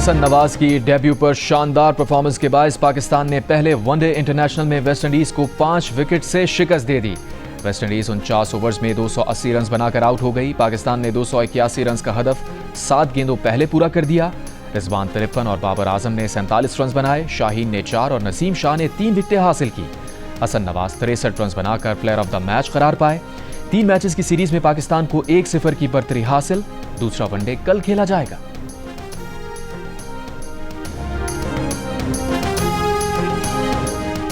حسن نواز کی ڈیبیو پر شاندار پرفارمنس کے باعث پاکستان نے پہلے ون ڈے انٹرنیشنل میں ویسٹ انڈیز کو 5 وکٹ سے شکست دے دی۔ ویسٹ انڈیز 49 اوورز میں 280 رنز بنا کر آؤٹ ہو گئی۔ پاکستان نے 281 رنز کا ہدف 7 گیندوں پہلے پورا کر دیا۔ رضوان 53 اور بابر اعظم نے 47 رنز بنائے۔ شاہین نے 4 اور نسیم شاہ نے 3 وکٹیں حاصل کی۔ حسن نواز 63 رنز بنا کر پلیئر آف دا میچ قرار پائے۔ 3 میچز کی سیریز میں پاکستان کو 1-0 کی برتری حاصل۔ دوسرا ون ڈے کل کھیلا جائے گا۔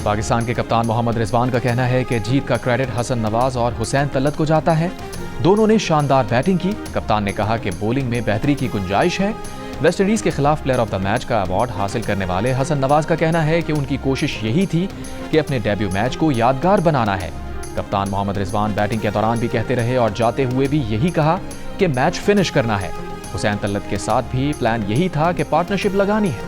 پاکستان کے کپتان محمد رضوان کا کہنا ہے کہ جیت کا کریڈٹ حسن نواز اور حسین طلعت کو جاتا ہے۔ دونوں نے شاندار بیٹنگ کی۔ کپتان نے کہا کہ بولنگ میں بہتری کی گنجائش ہے۔ ویسٹ انڈیز کے خلاف پلیئر آف دا میچ کا ایوارڈ حاصل کرنے والے حسن نواز کا کہنا ہے کہ ان کی کوشش یہی تھی کہ اپنے ڈیبیو میچ کو یادگار بنانا ہے۔ کپتان محمد رضوان بیٹنگ کے دوران بھی کہتے رہے اور جاتے ہوئے بھی یہی کہا کہ میچ فنش کرنا ہے۔ حسین طلعت کے ساتھ بھی پلان یہی تھا کہ پارٹنرشپ لگانی ہے۔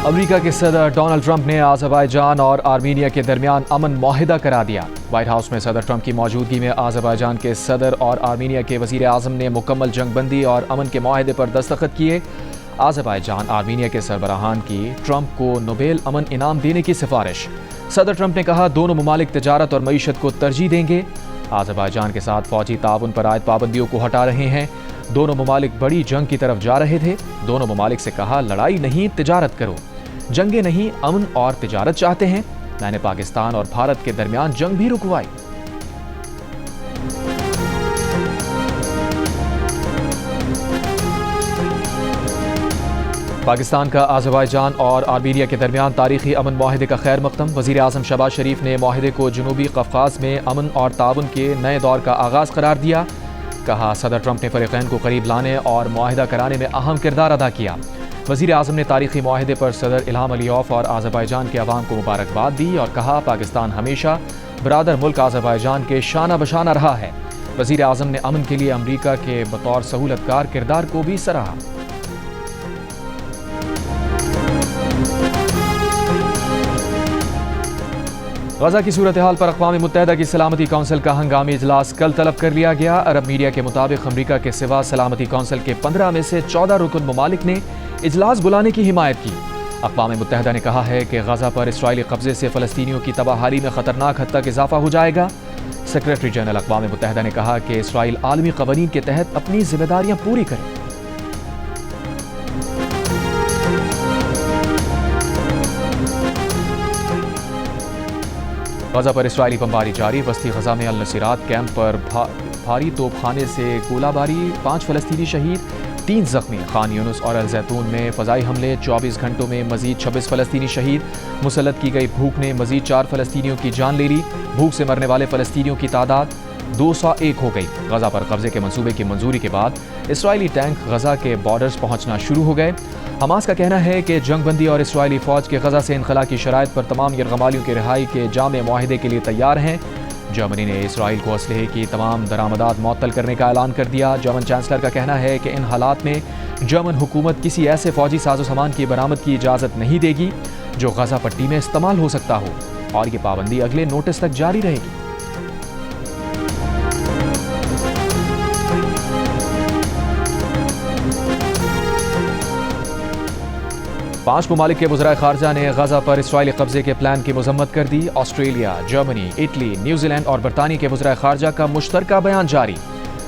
امریکا کے صدر ڈونلڈ ٹرمپ نے آذربائیجان اور آرمینیا کے درمیان امن معاہدہ کرا دیا۔ وائٹ ہاؤس میں صدر ٹرمپ کی موجودگی میں آذربائیجان کے صدر اور آرمینیا کے وزیر اعظم نے مکمل جنگ بندی اور امن کے معاہدے پر دستخط کیے۔ آذربائیجان آرمینیا کے سربراہان کی ٹرمپ کو نوبیل امن انعام دینے کی سفارش۔ صدر ٹرمپ نے کہا دونوں ممالک تجارت اور معیشت کو ترجیح دیں گے۔ آذربائیجان کے ساتھ فوجی تعاون پر عائد پابندیوں کو ہٹا رہے ہیں۔ دونوں ممالک بڑی جنگ کی طرف جا رہے تھے۔ دونوں ممالک سے کہا لڑائی نہیں تجارت کرو، جنگیں نہیں امن اور تجارت چاہتے ہیں۔ میں نے پاکستان اور بھارت کے درمیان جنگ بھی رکوائی۔ پاکستان کا آذربائیجان اور آرمینیا کے درمیان تاریخی امن معاہدے کا خیر مقدم۔ وزیر اعظم شہباز شریف نے معاہدے کو جنوبی قفقاز میں امن اور تعاون کے نئے دور کا آغاز قرار دیا۔ کہا صدر ٹرمپ نے فریقین کو قریب لانے اور معاہدہ کرانے میں اہم کردار ادا کیا۔ وزیر اعظم نے تاریخی معاہدے پر صدر الہام علیوف اور آذربائیجان کے عوام کو مبارکباد دی اور کہا پاکستان ہمیشہ برادر ملک آذربائیجان کے شانہ بشانہ رہا ہے۔ وزیر اعظم نے امن کے لیے امریکہ کے بطور سہولت کار کردار کو بھی سراہا۔ غزہ کی صورتحال پر اقوام متحدہ کی سلامتی کونسل کا ہنگامی اجلاس کل طلب کر لیا گیا۔ عرب میڈیا کے مطابق امریکہ کے سوا سلامتی کونسل کے 15 میں سے 14 رکن ممالک نے اجلاس بلانے کی حمایت کی۔ اقوام متحدہ نے کہا ہے کہ غزہ پر اسرائیلی قبضے سے فلسطینیوں کی تباہی میں خطرناک حد تک اضافہ ہو جائے گا۔ سیکریٹری جنرل اقوام متحدہ نے کہا کہ اسرائیل عالمی قوانین کے تحت اپنی ذمہ داریاں پوری کرے۔ غزہ پر اسرائیلی بمباری جاری۔ وسطی غزہ میں النصیرات کیمپ پر بھاری توپ خانے سے گولہ باری، 5 فلسطینی شہید، 3 زخمی۔ خان یونس اور الزیتون میں فضائی حملے، 24 گھنٹوں میں مزید 26 فلسطینی شہید۔ مسلط کی گئی بھوک نے مزید 4 فلسطینیوں کی جان لے لی۔ بھوک سے مرنے والے فلسطینیوں کی تعداد 201 ہو گئی۔ غزہ پر قبضے کے منصوبے کی منظوری کے بعد اسرائیلی ٹینک غزہ کے بارڈرز پہنچنا شروع ہو گئے۔ حماس کا کہنا ہے کہ جنگ بندی اور اسرائیلی فوج کے غزہ سے انخلاء کی شرائط پر تمام یرغمالیوں کی رہائی کے جامع معاہدے کے لیے تیار ہیں۔ جرمنی نے اسرائیل کو اسلحے کی تمام درآمدات معطل کرنے کا اعلان کر دیا۔ جرمن چانسلر کا کہنا ہے کہ ان حالات میں جرمن حکومت کسی ایسے فوجی ساز و سامان کی برآمد کی اجازت نہیں دے گی جو غزہ پٹی میں استعمال ہو سکتا ہو، اور یہ پابندی اگلے نوٹس تک جاری رہے گی۔ پانچ ممالک کے وزرائے خارجہ نے غزہ پر اسرائیلی قبضے کے پلان کی مذمت کر دی۔ Australia, Germany, Italy, New Zealand اور برطانیہ کے وزرائے خارجہ کا مشترکہ بیان جاری۔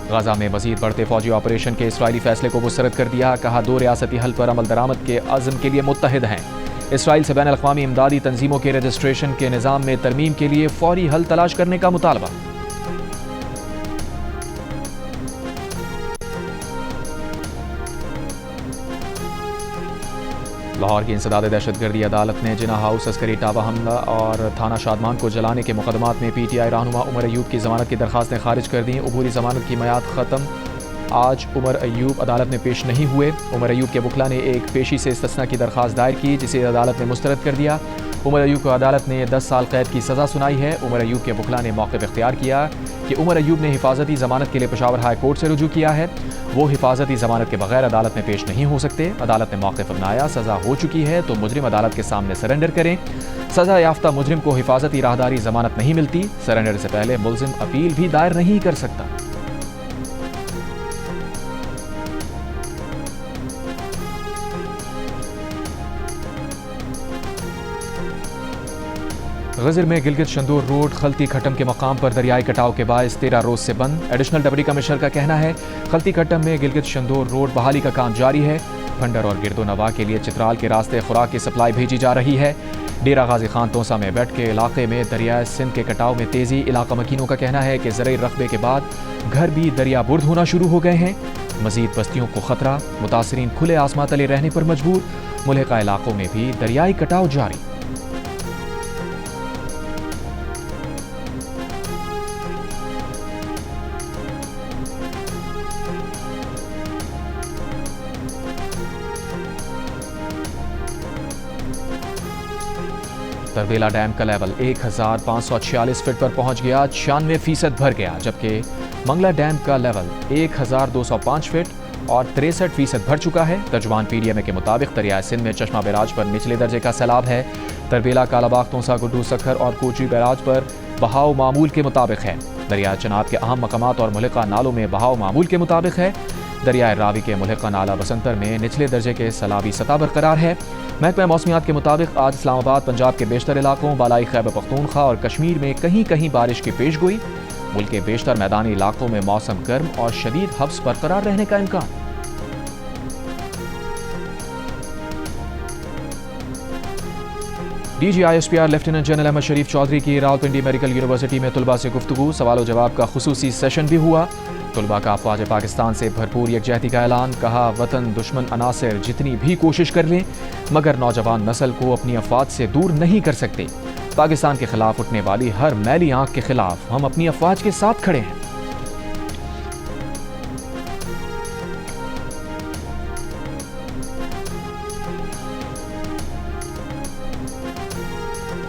غزہ میں مزید بڑھتے فوجی آپریشن کے اسرائیلی فیصلے کو مسترد کر دیا۔ کہا 2 ریاستی حل پر عمل درآمد کے عزم کے لیے متحد ہیں۔ اسرائیل سے بین الاقوامی امدادی تنظیموں کے رجسٹریشن کے نظام میں ترمیم کے لیے فوری حل تلاش کرنے کا مطالبہ۔ لاہور کی انسداد دہشت گردی عدالت نے جناح ہاؤس عسکری ٹاور حملہ اور تھانہ شادمان کو جلانے کے مقدمات میں پی ٹی آئی رہنما عمر ایوب کی ضمانت کی درخواستیں خارج کر دیں۔ عبوری ضمانت کی میعاد ختم۔ آج عمر ایوب عدالت میں پیش نہیں ہوئے۔ عمر ایوب کے وکلاء نے ایک پیشی سے استثناء کی درخواست دائر کی جسے عدالت نے مسترد کر دیا۔ عمر ایوب کو عدالت نے 10 سال قید کی سزا سنائی ہے۔ عمر ایوب کے وکلاء نے موقف اختیار کیا کہ عمر ایوب نے حفاظتی ضمانت کے لیے پشاور ہائی کورٹ سے رجوع کیا ہے۔ وہ حفاظتی ضمانت کے بغیر عدالت میں پیش نہیں ہو سکتے۔ عدالت نے موقف اپنایا، سزا ہو چکی ہے تو مجرم عدالت کے سامنے سرنڈر کریں۔ سزا یافتہ مجرم کو حفاظتی راہداری ضمانت نہیں ملتی۔ سرنڈر سے پہلے ملزم اپیل بھی دائر نہیں کر سکتا۔ गजर में गिलगित शंदूर रोड खलती खट्टम के मकाम पर दरियाई कटाव के बायस 13 रोज से बंद। एडिशनल डिप्टी कमिश्नर का कहना है खलती खट्टम में गिलगित शंदूर रोड बहाली का काम जारी है। फंडर और गिरदो नवा के लिए चित्राल के रास्ते खुराक की सप्लाई भेजी जा रही है। डेरा गाजी खान तोसा में बैठ के इलाके में दरियाए सिंध के कटाव में तेजी। इलाका मकीनों का कहना है कि ज़रई रकबे के बाद घर भी दरिया बुर्द होना शुरू हो गए हैं। मजीद बस्तियों को खतरा, मुतासरीन खुले आसमां तले रहने पर मजबूर। मुल्हिका इलाकों में भी दरियाई कटाव जारी। तरबेला डैम का लेवल 1546 फीट पर पहुंच गया, 96% भर गया, जबकि मंगला डैम का लेवल 1205 फीट और 63% भर चुका है। तर्जुमान पीडीएमए के मुताबिक दरियाए सिंध में चश्मा बैराज पर निचले दर्जे का सैलाब है। तरबेला, कालाबाग, तोसा, गुड्डू, सखर और कोची बैराज पर बहाव मामूल के मुताबिक है। दरिया चनाब के अहम मकामात और मुल्हिका नालों में बहाव मामूल के मुताबिक है। दरियाए रावी के मुल्हिका नाला बसंतर में निचले दर्जे के सैलाबी सतह बरकरार है। महकमा मौसमियात के मुताबिक आज इस्लामाबाद, पंजाब के बेशतर इलाकों, बालाई खैबर पख्तूनख्वा और कश्मीर में कहीं कहीं बारिश की पेशगोई। मुल्क के बेशतर मैदानी इलाकों में मौसम गर्म और शदीद हब्स बरकरार रहने का इम्कान। DGISPR लेफ्टिनेंट जनरल अहमद शरीफ चौधरी की रावलपिंडी मेडिकल यूनिवर्सिटी में तलबा से गुफ्तगू, सवाल जवाब का खुसूसी सेशन भी हुआ। तलबा का अफवाज पाकिस्तान से भरपूर यकजहती का ऐलान। कहा वतन दुश्मन अनासर जितनी भी कोशिश कर लें मगर नौजवान नस्ल को अपनी अफवाज से दूर नहीं कर सकते। पाकिस्तान के खिलाफ उठने वाली हर मैली आंख के खिलाफ हम अपनी अफवाज के साथ खड़े हैं।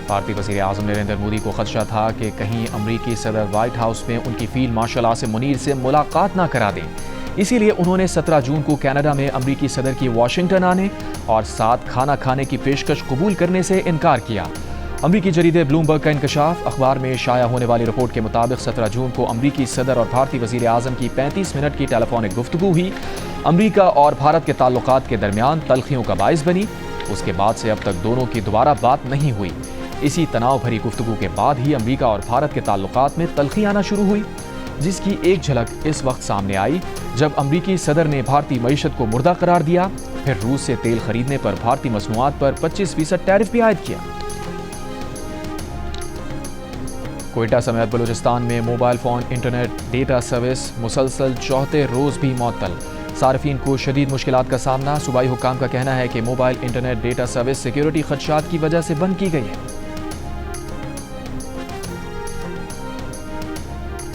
भारतीय वज़ीर आज़म नरेंद्र मोदी को खदशा था कि कहीं अमरीकी सदर व्हाइट हाउस में उनकी फील्ड मार्शल आसिम मुनीर से मुलाकात ना करा दें। इसीलिए उन्होंने 17 जून को कनाडा में अमरीकी सदर की वाशिंगटन आने और साथ खाना खाने की पेशकश कबूल करने से इनकार किया। अमरीकी जरीदे ब्लूमबर्ग का इंकशाफ। अखबार में शाया होने वाली रिपोर्ट के मुताबिक 17 जून को अमरीकी सदर और भारतीय वज़ीर आज़म की 35 मिनट की टेलीफोनिक गुफ्तगू हुई। अमरीका और भारत के ताल्लुकात के दरमियान तलखियों का बाइस बनी। उसके बाद से अब तक दोनों की दोबारा बात नहीं हुई। इसी तनाव भरी गुफ्तगू के बाद ही अमरीका और भारत के ताल्लुकात में तलखी आना शुरू हुई, जिसकी एक झलक इस वक्त सामने आई जब अमरीकी सदर ने भारतीय मईशत को मुर्दा करार दिया। फिर रूस से तेल खरीदने पर भारतीय मसनूआत पर 25% टैरिफ भी आयद किया। कोयटा समेत बलूचिस्तान में mobile phone internet data service मुसलसल चौथे रोज भी मुअत्तल। सार्फिन को शदीद मुश्किलात का सामना। सूबाई हुक्काम का कहना है कि mobile internet data service security खदशात की वजह से बंद की गई है।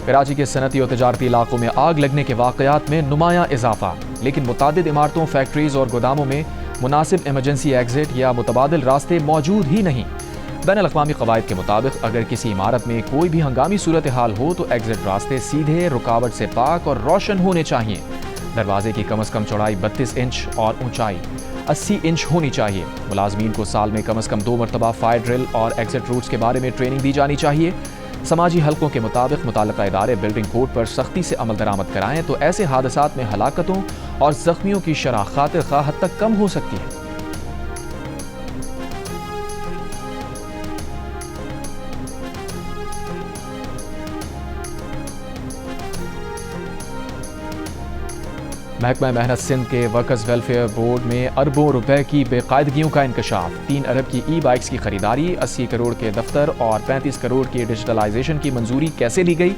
कराची के सनती और तजारती इलाकों में आग लगने के वाक़यात में नुमायां इजाफा, लेकिन मुतादिद इमारतों, फैक्ट्रीज और गोदामों में मुनासिब इमरजेंसी एग्जिट या मुतबादिल रास्ते मौजूद ही नहीं। बैनुल-अक़वामी क़वाइद के मुताबिक अगर किसी इमारत में कोई भी हंगामी सूरत हाल हो तो एग्जिट रास्ते सीधे, रुकावट से पाक और रोशन होने चाहिए। दरवाजे की कम अज़ कम चौड़ाई 32 इंच और ऊंचाई 80 इंच होनी चाहिए। मुलाजमीन को साल में कम अज़ कम 2 मरतबा फायर ड्रिल और एग्जिट रूट्स के बारे में ट्रेनिंग दी जानी चाहिए। समाजी हलकों के मुताबिक मुताल्लिका इदारे बिल्डिंग कोड पर सख्ती से अमल दरामद कराएं तो ऐसे हादसात में हलाकतों और जख्मियों की शरह खातिर खा हद तक कम हो सकती है। महकमा मेहनत सिंध के वर्कर्स वेलफेयर बोर्ड में अरबों रुपए की बेकायदगियों का इंकशाफ। 3 अरब की ई बाइक्स की खरीदारी, 80 करोड़ के दफ्तर और 35 करोड़ की डिजिटलाइजेशन की मंजूरी कैसे ली गई?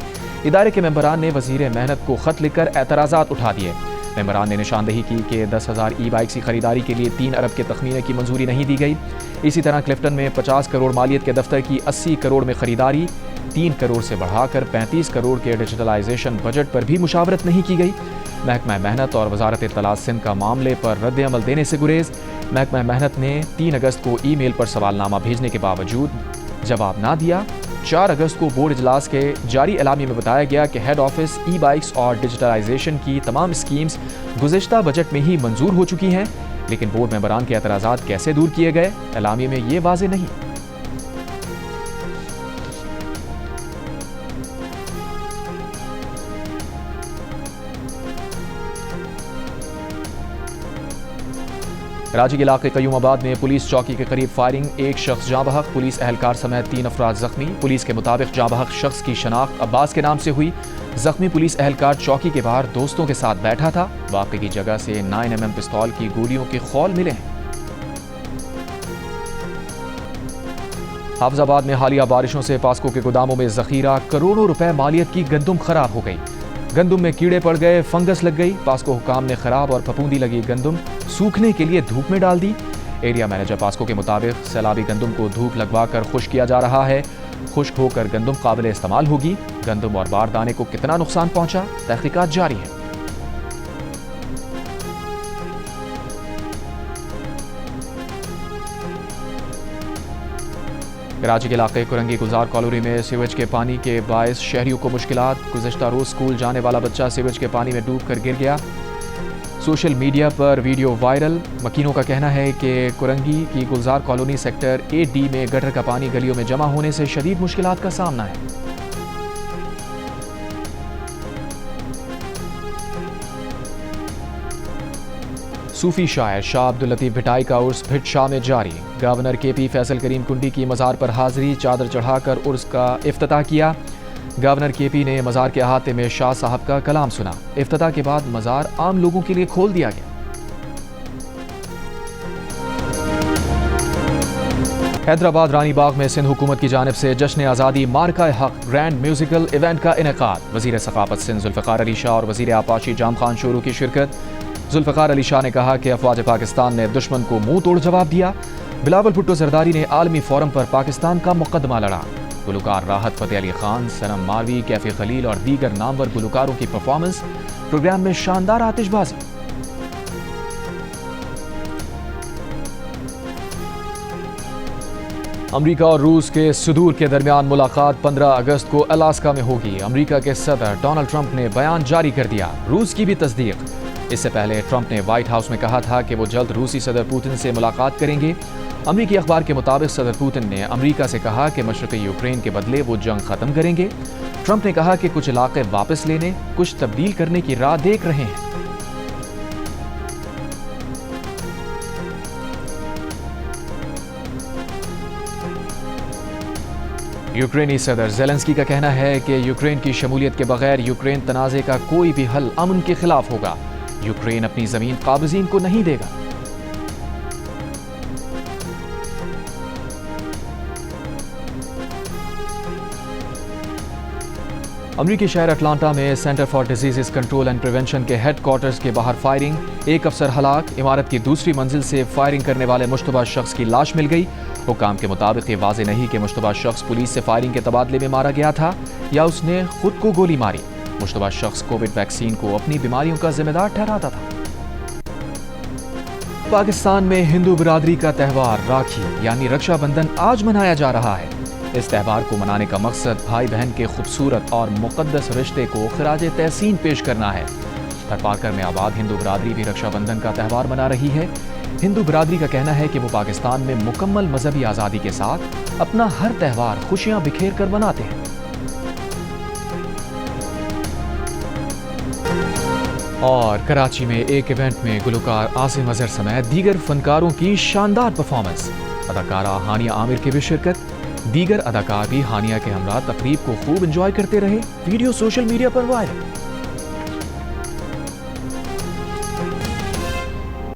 इदारे के मेंबरान ने वजीर मेहनत को खत लिखकर एतराज़ात उठा दिए। मेंबरान ने निशानदेही की कि 10,000 ई बाइक्स की खरीदारी के लिए 3 अरब के तखमीने की मंजूरी नहीं दी गई। इसी तरह क्लिफ्टन में 50 करोड़ मालियत के दफ्तर की 80 करोड़ में खरीदारी, 3 करोड़ से बढ़ाकर 35 करोड़ के डिजिटलाइजेशन बजट पर भी मुशावरत नहीं की गई। महकमा मेहनत और वजारत इत्तलात सिंध का मामले पर रद्द अमल देने से गुरेज। महकमा मेहनत ने 3 अगस्त को ईमेल पर सवालनामा भेजने के बावजूद जवाब ना दिया। 4 अगस्त को बोर्ड इजलास के जारी एलामी में बताया गया कि हेड ऑफिस ई बाइक्स और डिजिटलाइजेशन की तमाम स्कीम्स गुज़िश्ता बजट में ही मंजूर हो चुकी हैं, लेकिन बोर्ड मेंबरान के एतराज़ात कैसे दूर किए गए, एलामी में ये वाज़ेह नहीं। कराची के इलाके कयूमाबाद में पुलिस चौकी के करीब फायरिंग, एक शख्स जाँ बहक, पुलिस एहलकार समेत 3 अफराद जख्मी। पुलिस के मुताबिक जाँ बहक शख्स की शनाख्त अब्बास के नाम से हुई। जख्मी पुलिस एहलकार चौकी के बाहर दोस्तों के साथ बैठा था। वाक़े की जगह से 9mm पिस्तौल की गोलियों के खौल मिले हैं। हाफिजाबाद में हालिया बारिशों से पास्को के गोदामों में जखीरा, करोड़ों रुपए मालियत की गंदुम खराब हो गई। गंदुम में कीड़े पड़ गए, फंगस लग गई। पास्को हुकाम ने खराब और फफूंदी लगी गंदुम सूखने के लिए धूप में डाल दी। एरिया मैनेजर पास्को के मुताबिक सैलाबी गंदुम को धूप लगवा कर खुश्क किया जा रहा है। खुश्क होकर गंदुम काबिल इस्तेमाल होगी। गंदुम और बारदाने को कितना नुकसान पहुंचा, तहकीकात जारी है। कराची के इलाके कुरंगी गुलजार कॉलोनी में सीवेज के पानी के बायस शहरियों को मुश्किलात। गुज़श्ता रोज़ स्कूल जाने वाला बच्चा सीवेज के पानी में डूब कर गिर गया। सोशल मीडिया पर वीडियो वायरल। मकीनों का कहना है कि कुरंगी की गुलजार कॉलोनी सेक्टर 8D में गटर का पानी गलियों में जमा होने से शदीद मुश्किलात का सामना है। सूफी शायर शाह अब्दुल लतीफ भिटाई का उर्स भिट शाह में जारी। गवर्नर KP फैसल करीम कुंडी की मज़ार पर हाज़री, चादर चढ़ाकर उर्स का इफ्तिताह किया। गवर्नर KP ने मज़ार के अहाते में शाह साहब का कलाम सुना। इफ्तिताह के बाद मज़ार आम लोगों के लिए खोल दिया गया। हैदराबाद रानी बाग में सिंध हुकूमत की जानिब से जश्न आज़ादी मार्का हक ग्रैंड म्यूजिकल इवेंट का इनेकाद। वज़ीर सक़ाफ़त सिंध ज़ुल्फ़िकार अली शाह और वज़ीर आपाशी जाम खान शोरू की शिरकत। ज़ुल्फ़िकार अली शाह ने कहा कि अफ़वाज पाकिस्तान ने दुश्मन को मुंह तोड़ जवाब दिया। बिलावल भुट्टो ज़रदारी ने आलमी फोरम पर पाकिस्तान का मुकदमा लड़ा। गुलकार राहत फ़तेह अली खान, सनम मारवी, कैफ़ी खलील और दीगर नामवर गुलकारों की परफॉर्मेंस। प्रोग्राम में शानदार आतिशबाजी। अमरीका और रूस के सुदूर के दरमियान मुलाकात 15 अगस्त को अलास्का में होगी। अमरीका के सदर डोनाल्ड ट्रंप ने बयान जारी कर दिया, रूस की भी तस्दीक। इससे पहले ट्रंप ने व्हाइट हाउस में कहा था कि वो जल्द रूसी सदर पुतिन से मुलाकात करेंगे। अमरीकी अखबार के मुताबिक सदर पुतिन ने अमरीका से कहा कि मशरक़ी यूक्रेन के बदले वो जंग ख़त्म करेंगे। ट्रंप ने कहा कि कुछ इलाके वापस लेने, कुछ तब्दील करने की राह देख रहे हैं। यूक्रेनी सदर ज़ेलेंस्की का कहना है कि यूक्रेन की शमूलियत के बगैर यूक्रेन तनाज़े का कोई भी हल अमन के खिलाफ होगा। यूक्रेन अपनी ज़मीन काबिज़ीन को नहीं देगा। अमरीकी शहर अटलांटा में centre for disease control and prevention के हेडक्वार्टर्स के बाहर फायरिंग, एक अफसर हलाक। इमारत की दूसरी मंजिल से फायरिंग करने वाले मुश्तबा शख्स की लाश मिल गई। हुकाम के मुताबिक ये वाज़ेह नहीं कि मुश्तबा शख्स पुलिस से फायरिंग के तबादले में मारा गया था या उसने खुद को गोली मारी। मुश्तबा शख्स कोविड वैक्सीन को अपनी बीमारियों का जिम्मेदार ठहराता था। पाकिस्तान में हिंदू बिरादरी का त्यौहार राखी यानी रक्षाबंधन आज मनाया जा रहा है। इस त्यौहार को मनाने का मकसद भाई बहन के खूबसूरत और मुक़द्दस रिश्ते को खिराज तहसीन पेश करना है। थरपारकर में आबाद हिंदू बिरादरी भी रक्षाबंधन का त्यौहार मना रही है। हिंदू बिरादरी का कहना है कि वो पाकिस्तान में मुकम्मल मजहबी आज़ादी के साथ अपना हर त्यौहार खुशियां बिखेर कर मनाते हैं। और कराची में एक इवेंट में गुलकार आसिम अजहर समेत दीगर फनकारों की शानदार परफॉर्मेंस। अदाकारा हानिया आमिर की भी शिरकत। दीगर अदाकार भी हानिया के हमरा तकरीब को खूब एंजॉय करते रहे। वीडियो सोशल मीडिया पर वायरल।